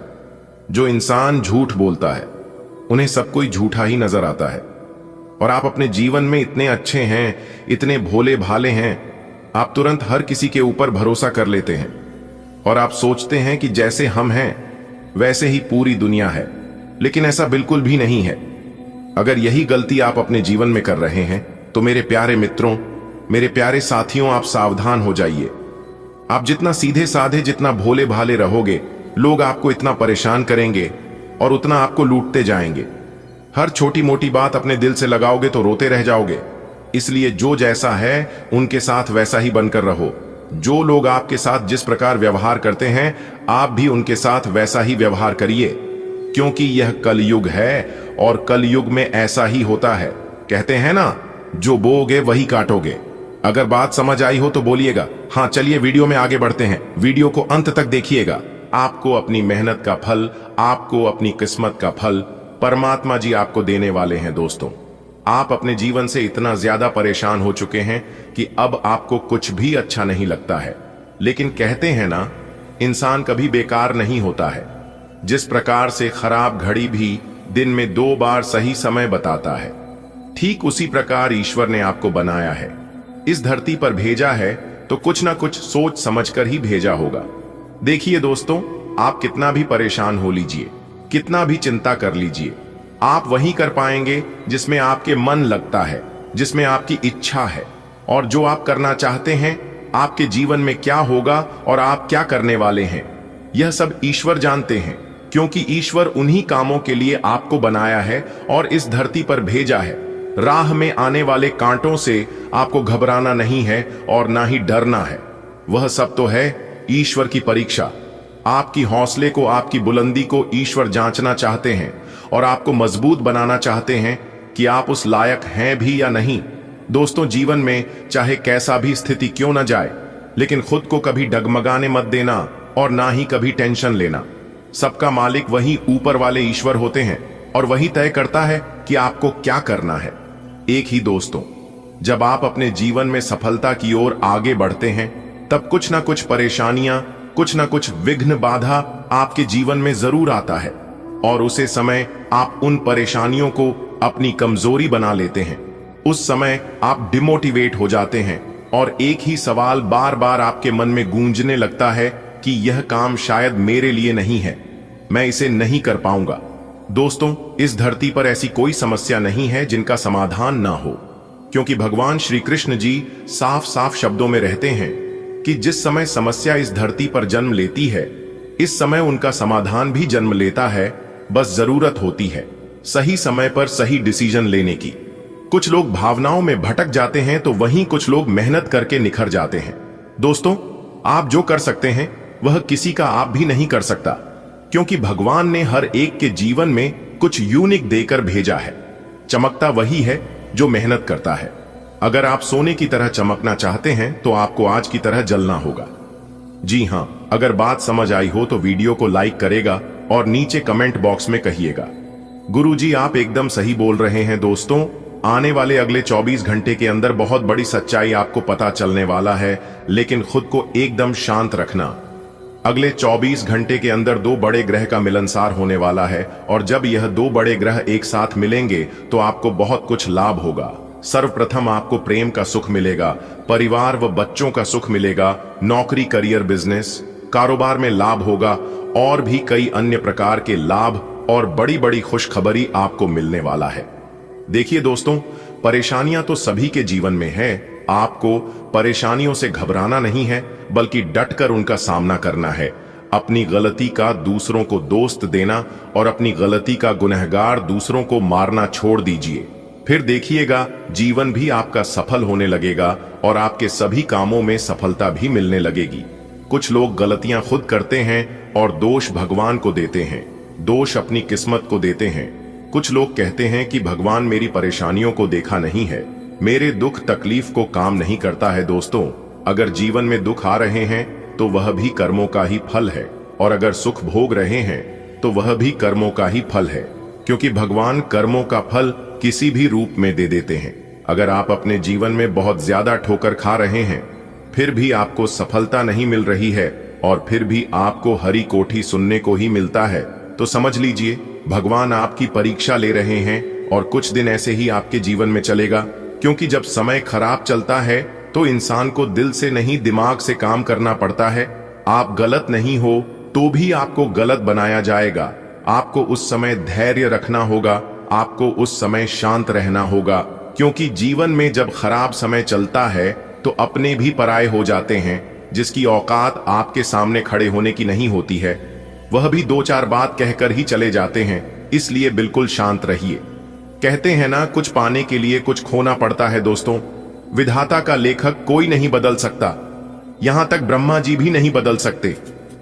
जो इंसान झूठ बोलता है उन्हें सब कोई झूठा ही नजर आता है। और आप अपने जीवन में इतने अच्छे हैं, इतने भोले भाले हैं, आप तुरंत हर किसी के ऊपर भरोसा कर लेते हैं और आप सोचते हैं कि जैसे हम हैं वैसे ही पूरी दुनिया है। लेकिन ऐसा बिल्कुल भी नहीं है। अगर यही गलती आप अपने जीवन में कर रहे हैं तो मेरे प्यारे मित्रों, मेरे प्यारे साथियों, आप सावधान हो जाइए। आप जितना सीधे साधे, जितना भोले भाले रहोगे, लोग आपको इतना परेशान करेंगे और उतना आपको लूटते जाएंगे। हर छोटी मोटी बात अपने दिल से लगाओगे तो रोते रह जाओगे। इसलिए जो जैसा है उनके साथ वैसा ही बनकर रहो। जो लोग आपके साथ जिस प्रकार व्यवहार करते हैं आप भी उनके साथ वैसा ही व्यवहार करिए, क्योंकि यह कलयुग है और कलयुग में ऐसा ही होता है। कहते हैं ना, जो बोओगे वही काटोगे। अगर बात समझ आई हो तो बोलिएगा हाँ। चलिए वीडियो में आगे बढ़ते हैं। वीडियो को अंत तक देखिएगा। आपको अपनी मेहनत का फल, आपको अपनी किस्मत का फल परमात्मा जी आपको देने वाले हैं। दोस्तों, आप अपने जीवन से इतना ज्यादा परेशान हो चुके हैं कि अब आपको कुछ भी अच्छा नहीं लगता है। लेकिन कहते हैं ना, इंसान कभी बेकार नहीं होता है। जिस प्रकार से खराब घड़ी भी दिन में 2 बार सही समय बताता है, ठीक उसी प्रकार ईश्वर ने आपको बनाया है, इस धरती पर भेजा है तो कुछ ना कुछ सोच समझकर ही भेजा होगा। देखिए दोस्तों, आप कितना भी परेशान हो लीजिए, कितना भी चिंता कर लीजिए, आप वही कर पाएंगे जिसमें आपके मन लगता है, जिसमें आपकी इच्छा है। और जो आप करना चाहते हैं, आपके जीवन में क्या होगा और आप क्या करने वाले हैं, यह सब ईश्वर जानते हैं। क्योंकि ईश्वर उन्हीं कामों के लिए आपको बनाया है और इस धरती पर भेजा है। राह में आने वाले कांटों से आपको घबराना नहीं है और ना ही डरना है। वह सब तो है ईश्वर की परीक्षा। आपकी हौसले को, आपकी बुलंदी को ईश्वर जांचना चाहते हैं और आपको मजबूत बनाना चाहते हैं कि आप उस लायक हैं भी या नहीं। दोस्तों, जीवन में चाहे कैसा भी स्थिति क्यों न जाए, लेकिन खुद को कभी डगमगाने मत देना और ना ही कभी टेंशन लेना। सबका मालिक वही ऊपर वाले ईश्वर होते हैं और वही तय करता है कि आपको क्या करना है। एक ही दोस्तों, जब आप अपने जीवन में सफलता की ओर आगे बढ़ते हैं तब कुछ ना कुछ परेशानियां, कुछ ना कुछ विघ्न बाधा आपके जीवन में जरूर आता है और उसे समय आप उन परेशानियों को अपनी कमजोरी बना लेते हैं। उस समय आप डिमोटिवेट हो जाते हैं और एक ही सवाल बार बार आपके मन में गूंजने लगता है कि यह काम शायद मेरे लिए नहीं है, मैं इसे नहीं कर पाऊंगा। दोस्तों, इस धरती पर ऐसी कोई समस्या नहीं है जिनका समाधान ना हो, क्योंकि भगवान श्री कृष्ण जी साफ साफ शब्दों में रहते हैं कि जिस समय समस्या इस धरती पर जन्म लेती है, इस समय उनका समाधान भी जन्म लेता है। बस जरूरत होती है सही समय पर सही डिसीजन लेने की। कुछ लोग भावनाओं में भटक जाते हैं तो वहीं कुछ लोग मेहनत करके निखर जाते हैं। दोस्तों, आप जो कर सकते हैं वह किसी का आप भी नहीं कर सकता, क्योंकि भगवान ने हर एक के जीवन में कुछ यूनिक देकर भेजा है। चमकता वही है जो मेहनत करता है। अगर आप सोने की तरह चमकना चाहते हैं तो आपको आज की तरह जलना होगा। जी हां, अगर बात समझ आई हो तो वीडियो को लाइक करेगा और नीचे कमेंट बॉक्स में कहिएगा गुरुजी आप एकदम सही बोल रहे हैं। दोस्तों, आने वाले अगले 24 घंटे के अंदर बहुत बड़ी सच्चाई आपको पता चलने वाला है, लेकिन खुद को एकदम शांत रखना। अगले 24 घंटे के अंदर 2 बड़े ग्रह का मिलनसार होने वाला है और जब यह 2 बड़े ग्रह एक साथ मिलेंगे तो आपको बहुत कुछ लाभ होगा। सर्वप्रथम आपको प्रेम का सुख मिलेगा, परिवार व बच्चों का सुख मिलेगा, नौकरी, करियर, बिजनेस, कारोबार में लाभ होगा और भी कई अन्य प्रकार के लाभ और बड़ी बड़ी खुशखबरी आपको मिलने वाला है। देखिए दोस्तों, परेशानियां तो सभी के जीवन में है। आपको परेशानियों से घबराना नहीं है, बल्कि डटकर उनका सामना करना है। अपनी गलती का दूसरों को दोस्त देना और अपनी गलती का गुनहगार दूसरों को मारना छोड़ दीजिए। फिर देखिएगा जीवन भी आपका सफल होने लगेगा और आपके सभी कामों में सफलता भी मिलने लगेगी। कुछ लोग गलतियां खुद करते हैं और दोष भगवान को देते हैं, दोष अपनी किस्मत को देते हैं। कुछ लोग कहते हैं कि भगवान मेरी परेशानियों को देखा नहीं है, मेरे दुख तकलीफ को काम नहीं करता है। दोस्तों, अगर जीवन में दुख आ रहे हैं तो वह भी कर्मों का ही फल है, और अगर सुख भोग रहे हैं तो वह भी कर्मों का ही फल है, क्योंकि भगवान कर्मों का फल किसी भी रूप में दे देते हैं। अगर आप अपने जीवन में बहुत ज्यादा ठोकर खा रहे हैं, फिर भी आपको सफलता नहीं मिल रही है, और फिर भी आपको हरी कोठी सुनने को ही मिलता है, तो समझ लीजिए भगवान आपकी परीक्षा ले रहे हैं, और कुछ दिन ऐसे ही आपके जीवन में चलेगा। क्योंकि जब समय खराब चलता है तो इंसान को दिल से नहीं दिमाग से काम करना पड़ता है। आप गलत नहीं हो तो भी आपको गलत बनाया जाएगा। आपको उस समय धैर्य रखना होगा, आपको उस समय शांत रहना होगा, क्योंकि जीवन में जब खराब समय चलता है तो अपने भी पराये हो जाते हैं। जिसकी औकात आपके सामने खड़े होने की नहीं होती है, वह भी दो चार बात कहकर ही चले जाते हैं। इसलिए बिल्कुल शांत रहिए। कहते हैं ना, कुछ पाने के लिए कुछ खोना पड़ता है। दोस्तों, विधाता का लेखक कोई नहीं बदल सकता, यहां तक ब्रह्मा जी भी नहीं बदल सकते।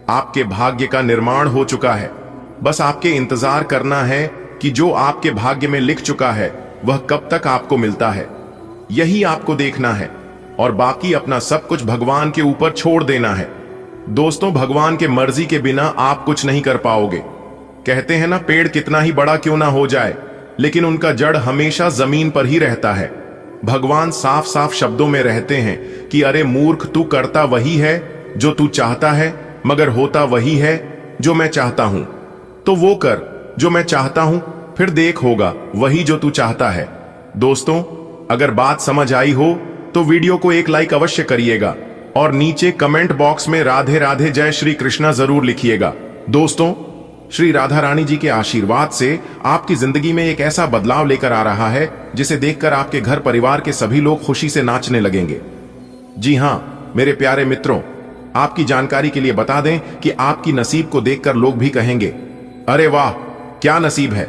आपके भाग्य का निर्माण हो चुका है, बस आपके इंतजार करना है कि जो आपके भाग्य में लिख चुका है वह कब तक आपको मिलता है, यही आपको देखना है, और बाकी अपना सब कुछ भगवान के ऊपर छोड़ देना है। दोस्तों, भगवान के मर्जी के बिना आप कुछ नहीं कर पाओगे। कहते हैं ना, पेड़ कितना ही बड़ा क्यों ना हो जाए, लेकिन उनका जड़ हमेशा जमीन पर ही रहता है। भगवान साफ साफ शब्दों में रहते हैं कि अरे मूर्ख, तू करता वही है जो तू चाहता है, मगर होता वही है जो मैं चाहता हूं। तो वो कर जो मैं चाहता हूं, फिर देख होगा वही जो तू चाहता है। दोस्तों, अगर बात समझ आई हो तो वीडियो को एक लाइक अवश्य करिएगा, और नीचे कमेंट बॉक्स में राधे राधे जय श्री कृष्णा जरूर लिखिएगा। दोस्तों, श्री राधा रानी जी के आशीर्वाद से आपकी जिंदगी में एक ऐसा बदलाव लेकर आ रहा है जिसे देखकर आपके घर परिवार के सभी लोग खुशी से नाचने लगेंगे। जी हां मेरे प्यारे मित्रों, आपकी जानकारी के लिए बता दें कि आपकी नसीब को देखकर लोग भी कहेंगे, अरे वाह क्या नसीब है।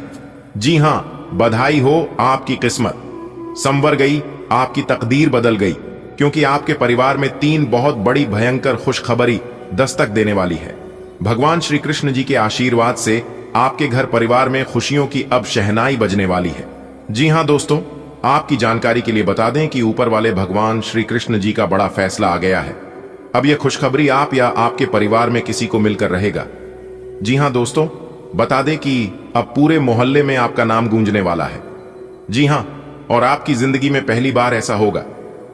जी हां, बधाई हो, आपकी किस्मत संवर गई, आपकी तकदीर बदल गई, क्योंकि आपके परिवार में 3 बहुत बड़ी भयंकर खुशखबरी दस्तक देने वाली है। भगवान श्री कृष्ण जी के आशीर्वाद से आपके घर परिवार में खुशियों की अब शहनाई बजने वाली है। जी हां दोस्तों, आपकी जानकारी के लिए बता दें कि ऊपर वाले भगवान श्री कृष्ण जी का बड़ा फैसला आ गया है। अब यह खुशखबरी आप या आपके परिवार में किसी को मिलकर रहेगा। जी हां दोस्तों, बता दें कि अब पूरे मोहल्ले में आपका नाम गूंजने वाला है। जी हां, और आपकी जिंदगी में पहली बार ऐसा होगा,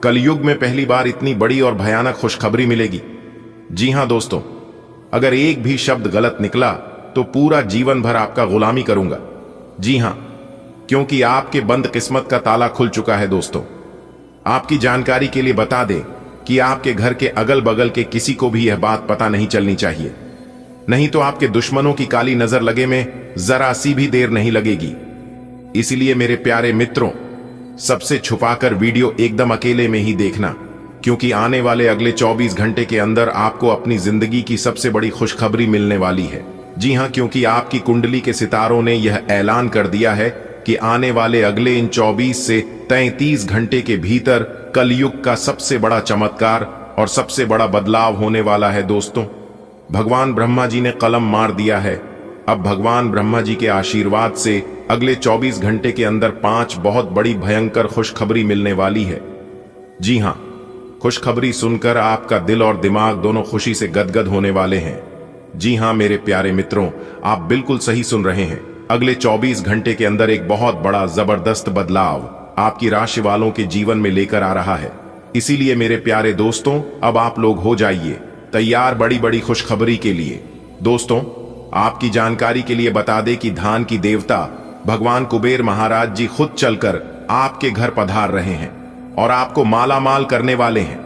कलयुग में पहली बार इतनी बड़ी और भयानक खुशखबरी मिलेगी। जी हां दोस्तों, अगर एक भी शब्द गलत निकला तो पूरा जीवन भर आपका गुलामी करूंगा। जी हां, क्योंकि आपके बंद किस्मत का ताला खुल चुका है। दोस्तों, आपकी जानकारी के लिए बता दें कि आपके घर के अगल बगल के किसी को भी यह बात पता नहीं चलनी चाहिए, नहीं तो आपके दुश्मनों की काली नजर लगे में जरा सी भी देर नहीं लगेगी। इसलिए मेरे प्यारे मित्रों, सबसे छुपाकर वीडियो एकदम अकेले में ही देखना, क्योंकि आने वाले अगले 24 घंटे के अंदर आपको अपनी जिंदगी की सबसे बड़ी खुशखबरी मिलने वाली है। जी हां, क्योंकि आपकी कुंडली के सितारों ने यह ऐलान कर दिया है कि आने वाले अगले इन 24 से 33 घंटे के भीतर कलयुग का सबसे बड़ा चमत्कार और सबसे बड़ा बदलाव होने वाला है। दोस्तों, भगवान ब्रह्मा जी ने कलम मार दिया है। अब भगवान ब्रह्मा जी के आशीर्वाद से अगले 24 घंटे के अंदर 5 बहुत बड़ी भयंकर खुशखबरी मिलने वाली है। जी हां, खुशखबरी सुनकर आपका दिल और दिमाग दोनों खुशी से गदगद होने वाले हैं। जी हां मेरे प्यारे मित्रों, आप बिल्कुल सही सुन रहे हैं। अगले 24 घंटे के अंदर एक बहुत बड़ा जबरदस्त बदलाव आपकी राशि वालों के जीवन में लेकर आ रहा है। इसीलिए मेरे प्यारे दोस्तों, अब आप लोग हो जाइए तैयार बड़ी बड़ी खुशखबरी के लिए। दोस्तों, आपकी जानकारी के लिए बता दें कि धान की देवता भगवान कुबेर महाराज जी खुद चलकर आपके घर पधार रहे हैं और आपको माला माल करने वाले हैं।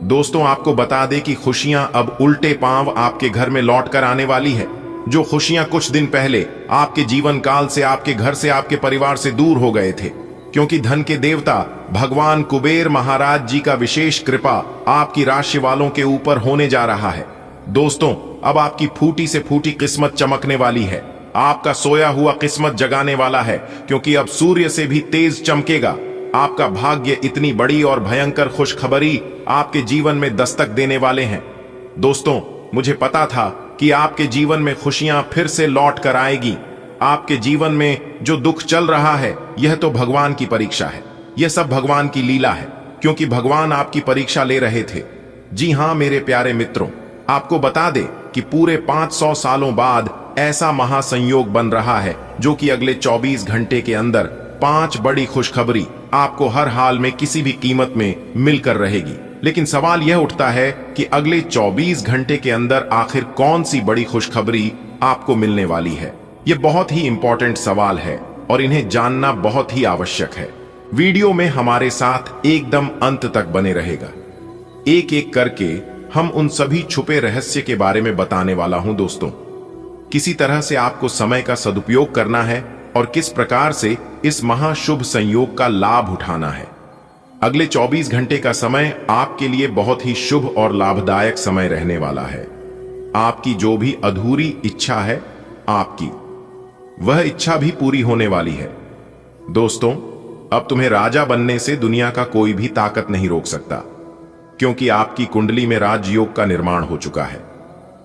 दोस्तों, आपको बता दें कि खुशियां अब उल्टे पांव आपके घर में लौट कर आने वाली है। जो खुशियां कुछ दिन पहले आपके जीवन काल से, आपके घर से, आपके परिवार से दूर हो गए थे, क्योंकि धन के देवता भगवान कुबेर महाराज जी का विशेष कृपा आपकी राशि वालों के ऊपर होने जा रहा है। दोस्तों, अब आपकी फूटी से फूटी किस्मत चमकने वाली है। आपका सोया हुआ किस्मत जगाने वाला है, क्योंकि अब सूर्य से भी तेज चमकेगा। आपका भाग्य इतनी बड़ी और भयंकर खुशखबरी आपके जीवन में दस्तक देने वाले हैं। दोस्तों, मुझे पता था कि आपके जीवन में खुशियां फिर से लौट कर आएगी। आपके जीवन में जो दुख चल रहा है, यह तो भगवान की परीक्षा है। यह सब भगवान की लीला है, क्योंकि भगवान आपकी परीक्षा ले रहे थे। जी हां मेरे प्यारे मित्रों, आपको बता दें कि पूरे 500 सालों बाद ऐसा महासंयोग बन रहा है जो कि अगले 24 घंटे के अंदर 5 बड़ी खुशखबरी आपको हर हाल में किसी भी कीमत में मिलकर रहेगी। लेकिन सवाल यह उठता है कि अगले 24 घंटे के अंदर आखिर कौन सी बड़ी खुशखबरी आपको मिलने वाली है। यह बहुत ही इंपॉर्टेंट सवाल है और इन्हें जानना बहुत ही आवश्यक है। वीडियो में हमारे साथ एकदम अंत तक बने रहेगा। एक एक करके हम उन सभी छुपे रहस्य के बारे में बताने वाला हूं दोस्तों। किसी तरह से आपको समय का सदुपयोग करना है और किस प्रकार से इस महाशुभ संयोग का लाभ उठाना है। अगले 24 घंटे का समय आपके लिए बहुत ही शुभ और लाभदायक समय रहने वाला है। आपकी जो भी अधूरी इच्छा है, आपकी वह इच्छा भी पूरी होने वाली है। दोस्तों, अब तुम्हें राजा बनने से दुनिया का कोई भी ताकत नहीं रोक सकता, क्योंकि आपकी कुंडली में राजयोग का निर्माण हो चुका है,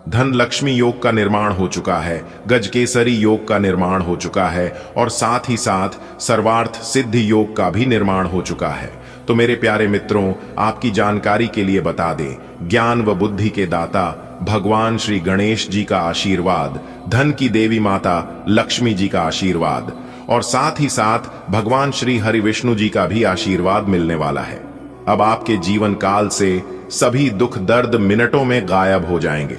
धन लक्ष्मी योग का निर्माण हो चुका है, गजकेसरी योग का निर्माण हो चुका है और साथ ही साथ सर्वार्थ सिद्धि योग का भी निर्माण हो चुका है। तो मेरे प्यारे मित्रों, आपकी जानकारी के लिए बता दें, ज्ञान व बुद्धि के दाता भगवान श्री गणेश जी का आशीर्वाद, धन की देवी माता लक्ष्मी जी का आशीर्वाद और साथ ही साथ भगवान श्री हरि विष्णु जी का भी आशीर्वाद मिलने वाला है। अब आपके जीवन काल से सभी दुख दर्द मिनटों में गायब हो जाएंगे।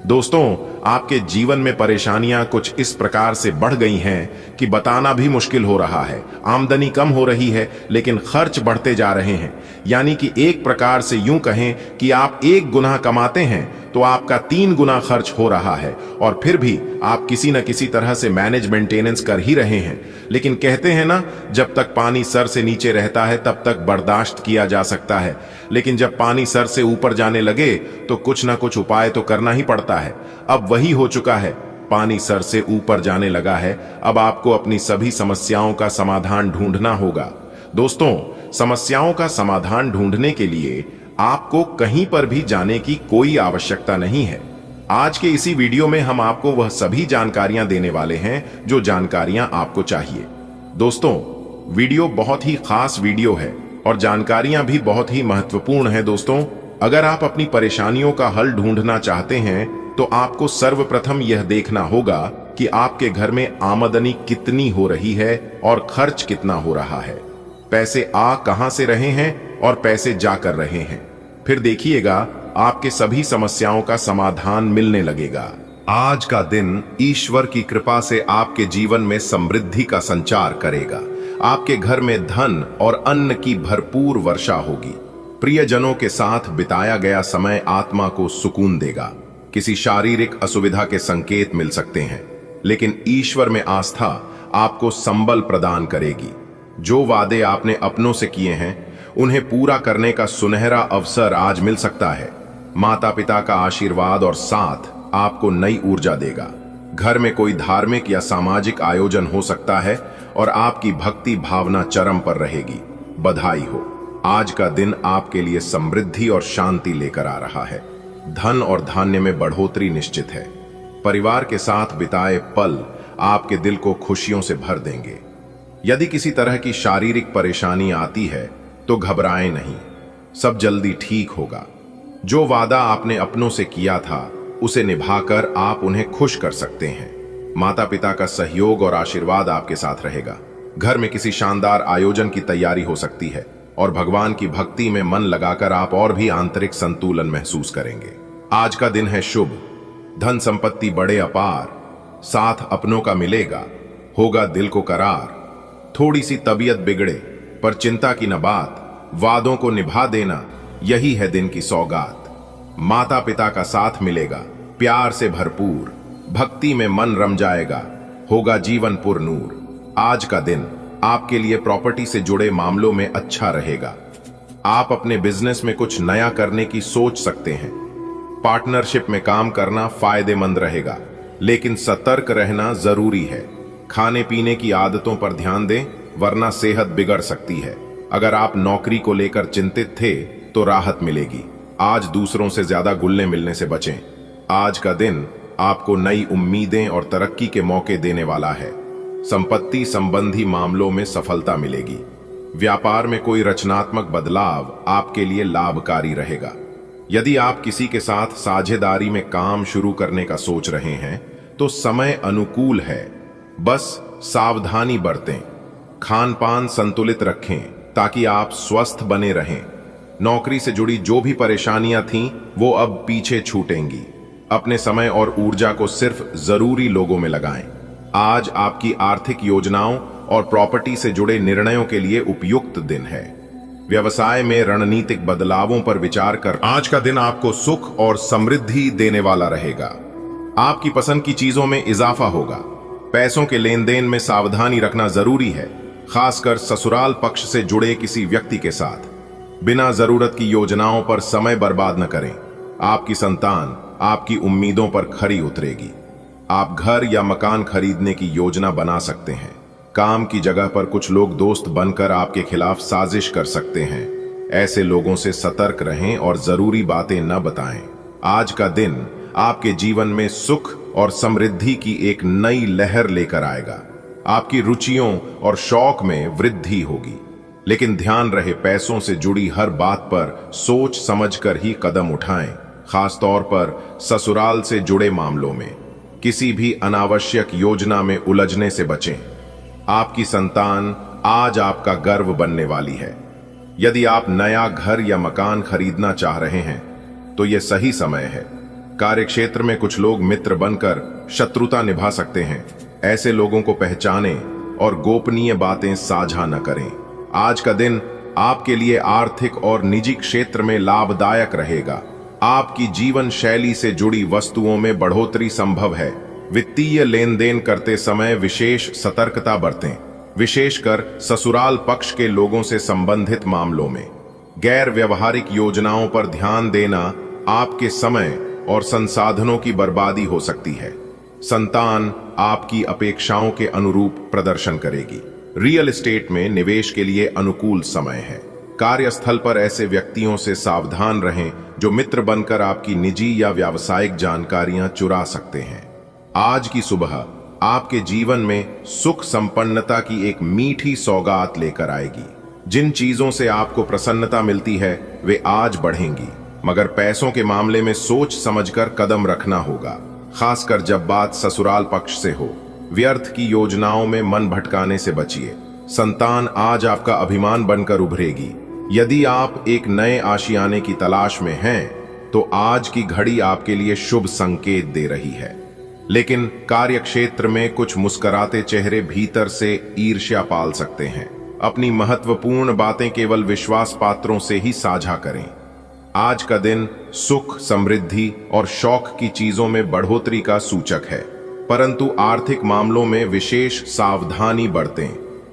दोस्तों, आपके जीवन में परेशानियां कुछ इस प्रकार से बढ़ गई हैं कि बताना भी मुश्किल हो रहा है। आमदनी कम हो रही है लेकिन खर्च बढ़ते जा रहे हैं। यानी कि एक प्रकार से यूं कहें कि आप 1 गुना कमाते हैं तो आपका 3 गुना खर्च हो रहा है और फिर भी आप किसी न किसी तरह से मैनेज मेंटेनेंस कर ही रहे हैं। लेकिन कहते हैं ना, जब तक पानी सर से नीचे रहता है तब तक बर्दाश्त किया जा सकता है, लेकिन जब पानी सर से ऊपर जाने लगे तो कुछ ना कुछ उपाय तो करना ही पड़ता है। अब वही हो चुका है, पानी सर से ऊपर जाने लगा है। अब आपको अपनी सभी समस्याओं का समाधान ढूंढना होगा। दोस्तों, समस्याओं का समाधान ढूंढने के लिए आपको कहीं पर भी जाने की कोई आवश्यकता नहीं है। आज के इसी वीडियो में हम आपको वह सभी जानकारियां देने वाले हैं जो जानकारियां आपको चाहिए। दोस्तों, वीडियो बहुत ही खास वीडियो है और जानकारियां भी बहुत ही महत्वपूर्ण है। दोस्तों, अगर आप अपनी परेशानियों का हल ढूंढना चाहते हैं तो आपको सर्वप्रथम यह देखना होगा कि आपके घर में आमदनी कितनी हो रही है और खर्च कितना हो रहा है। पैसे आ कहां से रहे हैं और पैसे जा कर रहे हैं। फिर देखिएगा आपके सभी समस्याओं का समाधान मिलने लगेगा। आज का दिन ईश्वर की कृपा से आपके जीवन में समृद्धि का संचार करेगा। आपके घर में धन और अन्न की भरपूर वर्षा होगी। प्रियजनों के साथ बिताया गया समय आत्मा को सुकून देगा। किसी शारीरिक असुविधा के संकेत मिल सकते हैं, लेकिन ईश्वर में आस्था आपको संबल प्रदान करेगी। जो वादे आपने अपनों से किए हैं उन्हें पूरा करने का सुनहरा अवसर आज मिल सकता है। माता पिता का आशीर्वाद और साथ आपको नई ऊर्जा देगा। घर में कोई धार्मिक या सामाजिक आयोजन हो सकता है और आपकी भक्ति भावना चरम पर रहेगी। बधाई हो, आज का दिन आपके लिए समृद्धि और शांति लेकर आ रहा है। धन और धान्य में बढ़ोतरी निश्चित है। परिवार के साथ बिताए पल आपके दिल को खुशियों से भर देंगे। यदि किसी तरह की शारीरिक परेशानी आती है तो घबराएं नहीं, सब जल्दी ठीक होगा। जो वादा आपने अपनों से किया था उसे निभाकर आप उन्हें खुश कर सकते हैं। माता पिता का सहयोग और आशीर्वाद आपके साथ रहेगा। घर में किसी शानदार आयोजन की तैयारी हो सकती है और भगवान की भक्ति में मन लगाकर आप और भी आंतरिक संतुलन महसूस करेंगे। आज का दिन है शुभ। धन संपत्ति बड़े अपार, साथ अपनों का मिलेगा, होगा दिल को करार। थोड़ी सी तबीयत बिगड़े पर चिंता की न बात, वादों को निभा देना यही है दिन की सौगात। माता पिता का साथ मिलेगा, प्यार से भरपूर, भक्ति में मन रम जाएगा, होगा जीवन पुर नूर। आज का दिन आपके लिए प्रॉपर्टी से जुड़े मामलों में अच्छा रहेगा। आप अपने बिजनेस में कुछ नया करने की सोच सकते हैं। पार्टनरशिप में काम करना फायदेमंद रहेगा, लेकिन सतर्क रहना जरूरी है। खाने पीने की आदतों पर ध्यान दें, वरना सेहत बिगड़ सकती है। अगर आप नौकरी को लेकर चिंतित थे तो राहत मिलेगी। आज दूसरों से ज्यादा घुलने मिलने से बचें। आज का दिन आपको नई उम्मीदें और तरक्की के मौके देने वाला है। संपत्ति संबंधी मामलों में सफलता मिलेगी। व्यापार में कोई रचनात्मक बदलाव आपके लिए लाभकारी रहेगा। यदि आप किसी के साथ साझेदारी में काम शुरू करने का सोच रहे हैं तो समय अनुकूल है। बस सावधानी बरतें, खान पान संतुलित रखें ताकि आप स्वस्थ बने रहें। नौकरी से जुड़ी जो भी परेशानियां थीं वो अब पीछे छूटेंगी। अपने समय और ऊर्जा को सिर्फ जरूरी लोगों में लगाएं। आज आपकी आर्थिक योजनाओं और प्रॉपर्टी से जुड़े निर्णयों के लिए उपयुक्त दिन है। व्यवसाय में रणनीतिक बदलावों पर विचार कर आज का दिन आपको सुख और समृद्धि देने वाला रहेगा। आपकी पसंद की चीजों में इजाफा होगा। पैसों के लेन देन में सावधानी रखना जरूरी है, खासकर ससुराल पक्ष से जुड़े किसी व्यक्ति के साथ। बिना जरूरत की योजनाओं पर समय बर्बाद न करें। आपकी संतान आपकी उम्मीदों पर खरी उतरेगी। आप घर या मकान खरीदने की योजना बना सकते हैं। काम की जगह पर कुछ लोग दोस्त बनकर आपके खिलाफ साजिश कर सकते हैं। ऐसे लोगों से सतर्क रहें और जरूरी बातें न बताएं। आज का दिन आपके जीवन में सुख और समृद्धि की एक नई लहर लेकर आएगा। आपकी रुचियों और शौक में वृद्धि होगी, लेकिन ध्यान रहे पैसों से जुड़ी हर बात पर सोच समझकर ही कदम उठाएं। खासतौर पर ससुराल से जुड़े मामलों में किसी भी अनावश्यक योजना में उलझने से बचें। आपकी संतान आज आपका गर्व बनने वाली है। यदि आप नया घर या मकान खरीदना चाह रहे हैं तो यह सही समय है। कार्यक्षेत्र में कुछ लोग मित्र बनकर शत्रुता निभा सकते हैं। ऐसे लोगों को पहचानें और गोपनीय बातें साझा न करें। आज का दिन आपके लिए आर्थिक और निजी क्षेत्र में लाभदायक रहेगा। आपकी जीवन शैली से जुड़ी वस्तुओं में बढ़ोतरी संभव है। वित्तीय लेन देन करते समय विशेष सतर्कता बरतें, विशेषकर ससुराल पक्ष के लोगों से संबंधित मामलों में। गैर व्यवहारिक योजनाओं पर ध्यान देना आपके समय और संसाधनों की बर्बादी हो सकती है। संतान आपकी अपेक्षाओं के अनुरूप प्रदर्शन करेगी। रियल एस्टेट में निवेश के लिए अनुकूल समय है। कार्यस्थल पर ऐसे व्यक्तियों से सावधान रहें जो मित्र बनकर आपकी निजी या व्यावसायिक जानकारियां चुरा सकते हैं। आज की सुबह आपके जीवन में सुख संपन्नता की एक मीठी सौगात लेकर आएगी। जिन चीजों से आपको प्रसन्नता मिलती है वे आज बढ़ेंगी, मगर पैसों के मामले में सोच समझकर कदम रखना होगा, खासकर जब बात ससुराल पक्ष से हो। व्यर्थ की योजनाओं में मन भटकाने से बचिए। संतान आज आपका अभिमान बनकर उभरेगी। यदि आप एक नए आशियाने की तलाश में हैं तो आज की घड़ी आपके लिए शुभ संकेत दे रही है, लेकिन कार्यक्षेत्र में कुछ मुस्कुराते चेहरे भीतर से ईर्ष्या पाल सकते हैं। अपनी महत्वपूर्ण बातें केवल विश्वास पात्रों से ही साझा करें। आज का दिन सुख, समृद्धि और शौक की चीजों में बढ़ोतरी का सूचक है, परंतु आर्थिक मामलों में विशेष सावधानी बरतें,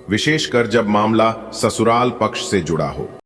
विशेषकर जब मामला ससुराल पक्ष से जुड़ा हो।